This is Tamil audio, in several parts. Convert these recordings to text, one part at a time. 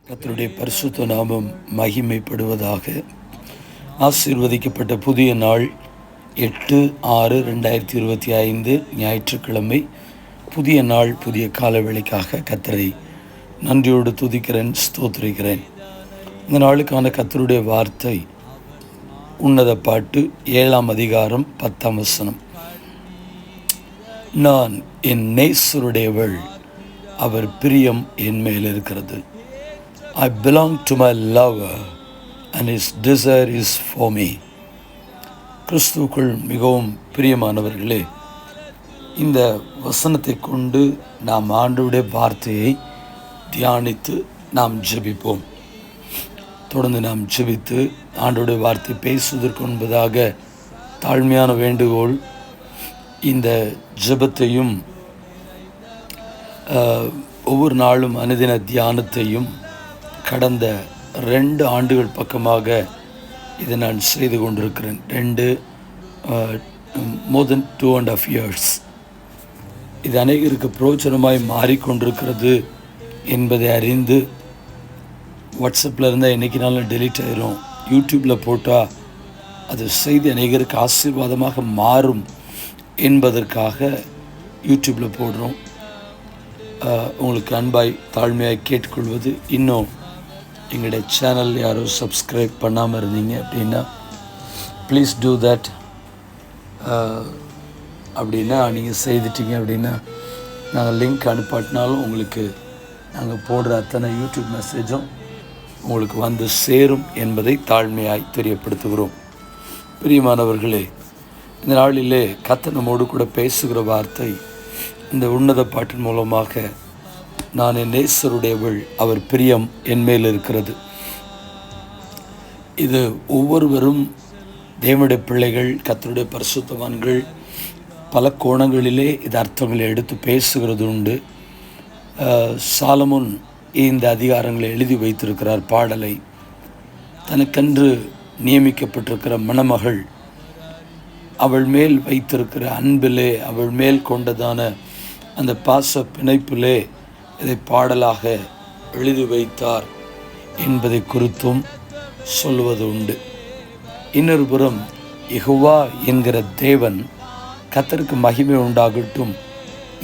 கர்த்தருடைய பரிசுத்த நாமம் மகிமைப்படுவதாக. ஆசீர்வதிக்கப்பட்ட புதிய நாள் 8/6/2025 ஞாயிற்றுக்கிழமை. புதிய நாள், புதிய காலவேளைக்காக கர்த்தரை நன்றியோடு துதிக்கிறேன், ஸ்தோத்திரிக்கிறேன். இந்த நாளுக்கான கர்த்தருடைய வார்த்தை உன்னத பாட்டு 7ஆம் அதிகாரம் 10ஆம் வசனம். நான் என் நேசருடையவள், அவர் பிரியம் என் மேல் இருக்கிறது. I belong to my lover and his desire is for me. கிறிஸ்துவுக்குள் மிகவும் பிரியமானவர்களே, இந்த வசனத்தை கொண்டு நாம் ஆண்டவருடைய வார்த்தையை தியானித்து நாம் ஜெபிப்போம். தொடர்ந்து நாம் ஜெபித்து ஆண்டவருடைய வார்த்தை பேசுவதற்கு முன்பதாக தாழ்மையான வேண்டுகோள், இந்த ஜெபத்தையும் ஒவ்வொரு நாளும் அனுதின தியானத்தையும் கடந்த 2 ஆண்டுகள் பக்கமாக இதை நான் செய்து கொண்டிருக்கிறேன். மோர் தென் 2.5 years. இது அநேகருக்கு பிரோஜனமாய் மாறிக்கொண்டிருக்கிறது என்பதை அறிந்து, வாட்ஸ்அப்பில் இருந்தால் என்றைக்குனாலும் டெலீட் ஆயிரும், யூடியூப்பில் போட்டால் அது செய்தி அநேகருக்கு ஆசீர்வாதமாக மாறும் என்பதற்காக யூடியூப்பில் போடுறோம். உங்களுக்கு அன்பாய் தாழ்மையாய் கேட்டுக்கொள்வது, இன்னும் எங்களுடைய சேனல் யாரும் சப்ஸ்கிரைப் பண்ணாமல் இருந்தீங்க அப்படின்னா ப்ளீஸ் டூ தட். அப்படின்னா நீங்கள் செய்துட்டீங்க அப்படின்னா நாங்கள் லிங்க் அனுப்பாட்டினாலும் உங்களுக்கு நாங்கள் போடுற அத்தனை யூடியூப் மெசேஜும் உங்களுக்கு வந்து சேரும் என்பதை தாழ்மையாய் தெரியப்படுத்துகிறோம். பிரியமானவர்களே, இந்த நாளிலே கர்த்தர் நம்மோடு கூட பேசுகிற வார்த்தை இந்த உன்னத பாட்டின் மூலமாக, நான் என் நேசருடையவள், அவர் பிரியம் என் மேல் இருக்கிறது. இது ஒவ்வொருவரும் தேவனுடைய பிள்ளைகள், கர்த்தருடைய பரிசுத்தவான்கள் பல கோணங்களிலே இது அர்த்தங்களை எடுத்து பேசுகிறது உண்டு. சாலமோன் இந்த அதிகாரங்களை எழுதி வைத்திருக்கிறார். பாடலை தனக்கென்று நியமிக்கப்பட்டிருக்கிற மணமகள் அவள் மேல் வைத்திருக்கிற அன்பிலே, அவள் மேல் கொண்டதான அந்த பாச பிணைப்பிலே இதை பாடலாக எழுதி வைத்தார் என்பதை குறித்தும் சொல்வது உண்டு. இன்னொரு புறம், யெகோவா என்கிற தேவன், கர்த்தருக்கு மகிமை உண்டாகட்டும்,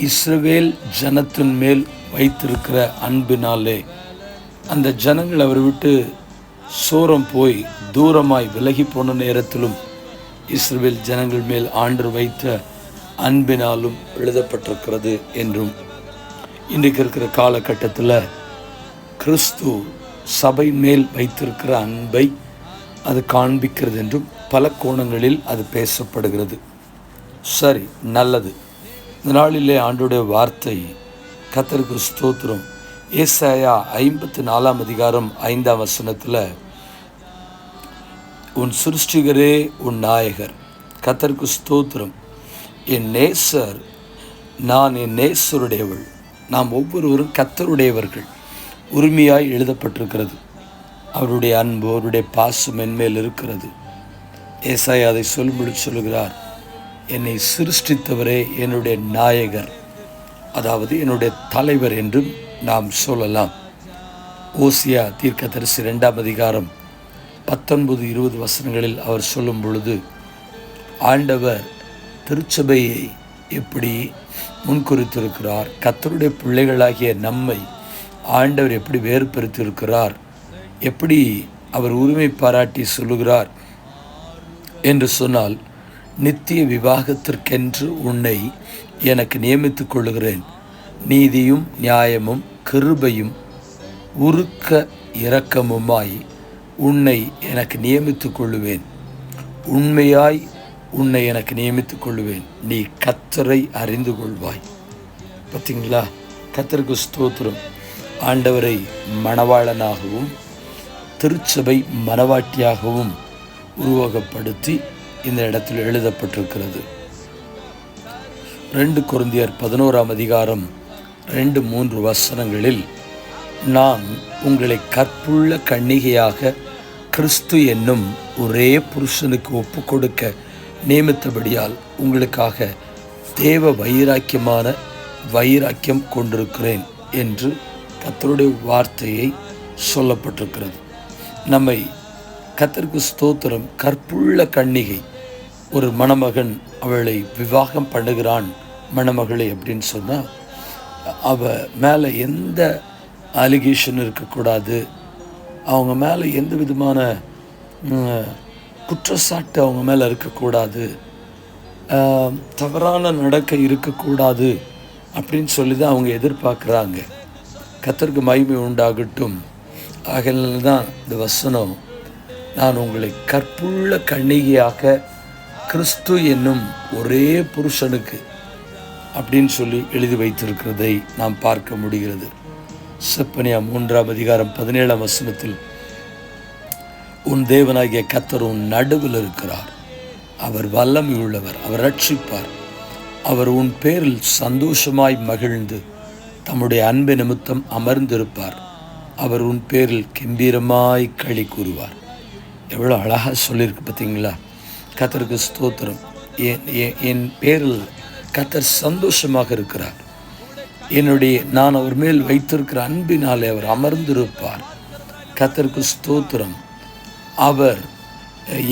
இஸ்ரவேல் ஜனத்தின் மேல் வைத்திருக்கிற அன்பினாலே அந்த ஜனங்கள் அவர் விட்டு சோரம் போய் தூரமாய் விலகி போன நேரத்திலும் இஸ்ரவேல் ஜனங்கள் மேல் ஆண்டவர் வைத்த அன்பினாலும் எழுதப்பட்டிருக்கிறது என்றும், இன்றைக்கு இருக்கிற காலகட்டத்தில் கிறிஸ்து சபை மேல் வைத்திருக்கிற அன்பை அது காண்பிக்கிறது என்றும் பல கோணங்களில் அது பேசப்படுகிறது. சரி, நல்லது. இந்த நாளிலே ஆண்டவருடைய வார்த்தை, கர்த்தருக்கு ஸ்தோத்திரம், ஏசாயா 54ஆம் அதிகாரம் 5ஆம் வசனத்தில், உன் சிருஷ்டிகரே உன் நாயகர், கர்த்தருக்கு ஸ்தோத்திரம், என் நேசர், நான் என் நேசருடையவள். நாம் ஒவ்வொருவரும் கர்த்தருடையவர்கள், உரிமையாய் எழுதப்பட்டிருக்கிறது. அவருடைய அன்பு, அவருடைய பாசம் என்மேல் இருக்கிறது. ஏசாயா அதை சொல்லும்படி சொல்லுகிறார், என்னை சிருஷ்டித்தவரே என்னுடைய நாயகர், அதாவது என்னுடைய தலைவர் என்றும் நாம் சொல்லலாம். ஓசியா தீர்க்கதரிசி 2ஆம் அதிகாரம் 19-20 வசனங்களில் அவர் சொல்லும் பொழுது, ஆண்டவர் திருச்சபையை எப்படி முன்குறித்திருக்கிறார், கர்த்தருடைய பிள்ளைகளாகிய நம்மை ஆண்டவர் எப்படி வேறுபடுத்தியிருக்கிறார், எப்படி அவர் உரிமை பாராட்டி சொல்லுகிறார் என்று சொன்னால், நித்திய விவாகத்திற்கென்று உன்னை எனக்கு நியமித்து கொள்ளுகிறேன், நீதியும் நியாயமும் கிருபையும் உருக்க இரக்கமுமாய் உன்னை எனக்கு நியமித்து கொள்ளுவேன், உண்மையாய் உன்னை எனக்கு நியமித்து கொள்ளுவேன், நீ கர்த்தரை அறிந்து கொள்வாய். பார்த்தீங்களா? கர்த்தருக்கு ஸ்தோத்திரம். ஆண்டவரை மணவாளனாகவும் திருச்சபை மணவாட்டியாகவும் உருவகப்படுத்தி இந்த இடத்தில் எழுதப்பட்டிருக்கிறது. 2 கொரிந்தியர் 11ஆம் அதிகாரம் 2-3 வசனங்களில், நான் உங்களை கற்புள்ள கன்னிகையாக கிறிஸ்து என்னும் ஒரே புருஷனுக்கு ஒப்பு கொடுக்க நியமித்தபடியால் உங்களுக்காக தேவ வைராக்கியம் கொண்டிருக்கிறேன் என்று கர்த்தருடைய வார்த்தையை சொல்லப்பட்டிருக்கிறது. நம்மை கர்த்தருக்கு ஸ்தோத்திரம், கற்புள்ள கன்னிகை, ஒரு மணமகன் அவளை விவாகம் பண்ணுகிறான் மணமகளை அப்படின்னு சொன்னால், அவ மேலே எந்த அலிகேஷன் இருக்கக்கூடாது, அவங்க மேலே எந்த விதமான குற்றச்சாட்டு அவங்க மேலே இருக்கக்கூடாது, தவறான நடக்கை இருக்கக்கூடாது அப்படின்னு சொல்லி தான் அவங்க எதிர்பார்க்குறாங்க. கர்த்தருக்கு மகிமை உண்டாகட்டும். ஆகையினால தான் இந்த வசனம், நான் உங்களை கற்புள்ள கன்னிகையாக கிறிஸ்து என்னும் ஒரே புருஷனுக்கு அப்படின்னு சொல்லி எழுதி வைத்திருக்கிறதை நாம் பார்க்க முடிகிறது. செப்பனியா 3:17 உன் தேவனாகிய கர்த்தர் உன் நடுவில் இருக்கிறார், அவர் வல்லமை உள்ளவர், அவர் ரட்சிப்பார், அவர் உன் பேரில் சந்தோஷமாய் மகிழ்ந்து தம்முடைய அன்பு நிமித்தம் அமர்ந்திருப்பார், அவர் உன் பேரில் கம்பீரமாய் களி கூறுவார். எவ்வளோ அழகாக சொல்லியிருக்கு பார்த்தீங்களா? கர்த்தருக்கு ஸ்தோத்திரம். என் பேரில் கர்த்தர் சந்தோஷமாக இருக்கிறார், நான் அவர் மேல் வைத்திருக்கிற அன்பினாலே அவர் அமர்ந்திருப்பார். கர்த்தருக்கு ஸ்தோத்திரம். அவர்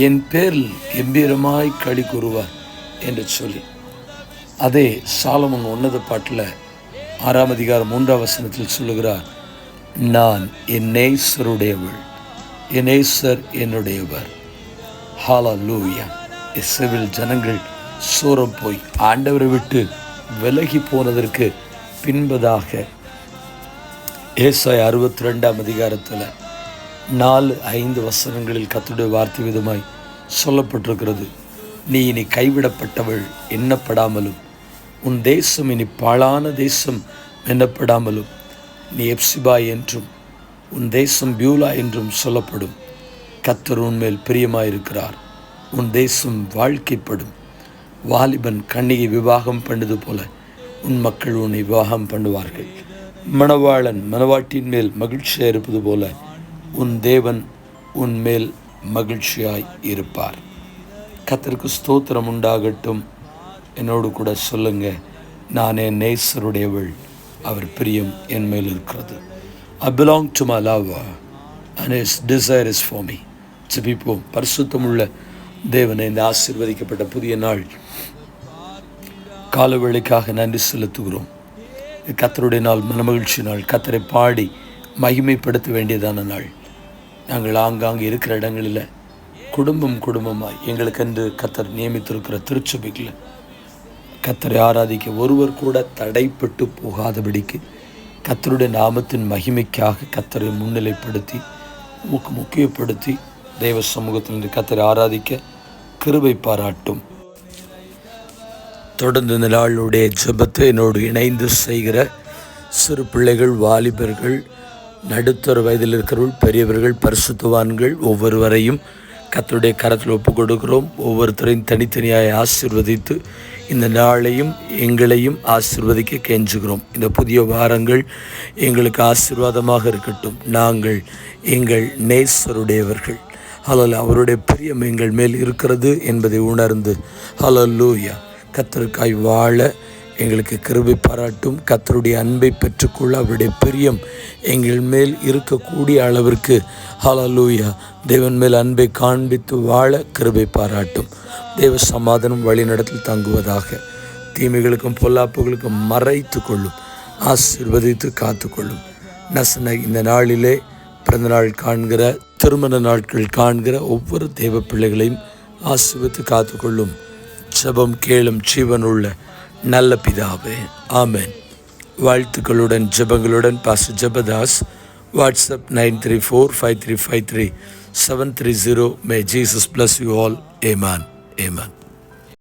என் பேரில் கம்பீரமாய் களி கூறுவார் என்று சொல்லி, அதே சாலமோன் உன்னத பாட்டில் 6:3 சொல்லுகிறார், நான் என் நேசருடையவள், என் நேசர் என்னுடையவர். ஹல்லேலூயா. இஸ்ரவேல் ஜனங்கள் சோரம் போய் ஆண்டவரை விட்டு விலகி போனதற்கு பின்பதாக ஏசாயா 62 4-5 கர்த்தருடைய வார்த்தை விதமாய் சொல்லப்பட்டிருக்கிறது, நீ இனி கைவிடப்பட்டவள் எண்ணப்படாமலும், உன் தேசம் இனி பாழான தேசம் எண்ணப்படாமலும், நீ எப்சிபா என்றும் உன் தேசம் பியூலா என்றும் சொல்லப்படும். கர்த்தர் உன்மேல் பிரியமாயிருக்கிறார், உன் தேசம் வாழ்க்கைப்படும். வாலிபன் கன்னிகை விவாகம் பண்ணது போல உன் மக்கள் உன்னை விவாகம் பண்ணுவார்கள். மணவாளன் மணவாட்டின் மேல் மகிழ்ச்சியாக இருப்பது போல உன் தேவன் உன் மேல் மகிழ்ச்சியாய் இருப்பார். கர்த்தருக்கு ஸ்தோத்திரம் உண்டாகட்டும். என்னோடு கூட சொல்லுங்க, நான் என் நேசருடையவள், அவர் பிரியம் என் மேல் இருக்கிறது. I belong to my lover and his desire is for me. ஜெபிப்போம். பரிசுத்தமுள்ள தேவனை, இந்த ஆசீர்வதிக்கப்பட்ட புதிய நாள் காலவேளைக்காக நன்றி செலுத்துகிறோம். கர்த்தருடைய நாள், மனமகிழ்ச்சி நாள், கர்த்தரை பாடி மகிமைப்படுத்த வேண்டியதான நாள். நாங்கள் ஆங்காங்கே இருக்கிற இடங்களில் குடும்பமாய் எங்களுக்கென்று கர்த்தர் நியமித்திருக்கிற திருச்சபைகளில் கர்த்தரை ஆராதிக்க ஒருவர் கூட தடைப்பட்டு போகாதபடிக்கு கர்த்தருடைய நாமத்தின் மகிமைக்காக கர்த்தரை முன்னிலைப்படுத்தி முக்கியப்படுத்தி தேவ சமூகத்தில் கர்த்தரை ஆராதிக்க கிருபை பாராட்டும். தொடர்ந்து இந்த நாளுடைய ஜெபத்தை என்னோடு இணைந்து செய்கிற சிறு பிள்ளைகள், வாலிபர்கள், நடுத்தர வயதில் இருக்கிறவர்கள், பெரியவர்கள், பரிசுத்தவான்கள் ஒவ்வொருவரையும் கர்த்தருடைய கரத்தில் ஒப்புக் கொடுக்கிறோம். ஒவ்வொருத்தரையும் தனித்தனியாக ஆசீர்வதித்து இந்த நாளையும் எங்களையும் ஆசீர்வதிக்க கெஞ்சுகிறோம். இந்த புதிய வாரங்கள் எங்களுக்கு ஆசீர்வாதமாக இருக்கட்டும். நாங்கள் எங்கள் நேசருடையவர்கள், அவருடைய பிரியம் எங்கள் மேல் இருக்கிறது என்பதை உணர்ந்து ஹல்லேலூயா கர்த்தருக்காய் வாழ எங்களுக்கு கிருபை பாராட்டும். கர்த்தருடைய அன்பை பெற்றுக்கொள்ள அவருடைய பிரியம் எங்கள் மேல் இருக்கக்கூடிய அளவிற்கு ஹல்லேலூயா தேவன் மேல் அன்பை காண்பித்து வாழ கிருபை பாராட்டும். தேவ சமாதானம் வழிநடத்தில் தங்குவதாக. தீமைகளுக்கும் பொல்லாப்புகளுக்கும் மறைத்து கொள்ளும், ஆசீர்வதித்து காத்துக்கொள்ளும். நசனை இந்த நாளிலே பிறந்தநாள் காண்கிற, திருமண நாட்கள் காண்கிற ஒவ்வொரு தேவ பிள்ளைகளையும் ஆசீர்வதித்து காத்துக்கொள்ளும். ஜெபம் கேளும் ஜீவனுள்ள நல்ல பிதாவே, ஆமென். வாழ்த்துக்களுடன் ஜெபங்களுடன் pastor Jebadas. WhatsApp 9345353 730. May Jesus bless you all. Amen. Amen.